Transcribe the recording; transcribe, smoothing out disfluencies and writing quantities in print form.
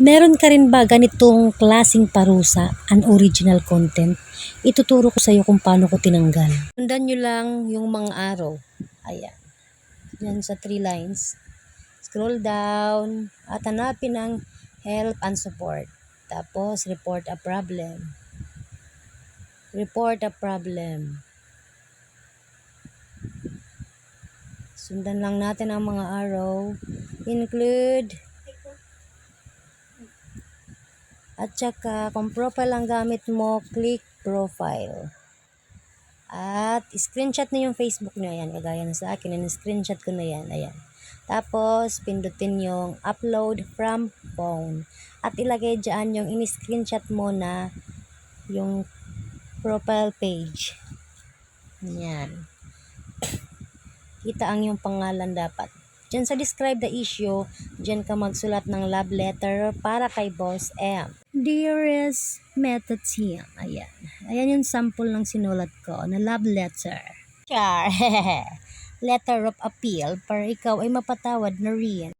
Meron ka rin ba ganitong klasing parusa, unoriginal content? Ituturo ko sa iyo kung paano ko tinanggal. Sundan nyo lang yung mga araw. Ayan. Yan sa 3 lines. Scroll down at hanapin ang help and support. Tapos, report a problem. Report a problem. Sundan lang natin ang mga araw. Include. At saka, kung profile ang gamit mo, click profile. At screenshot na yung Facebook nyo. Ayan, kagaya na sa akin. Screenshot ko na yan. Ayan. Tapos, pindutin yung upload from phone. At ilagay dyan yung in-screenshot mo na yung profile page. Ayan. Kita ang yung pangalan dapat. Diyan sa describe the issue, diyan ka magsulat ng love letter para kay Boss M. Dearest Meta Team. Ayan. Ayan yung sample ng sinulat ko na love letter. Char. Letter of appeal para ikaw ay mapatawad na rin.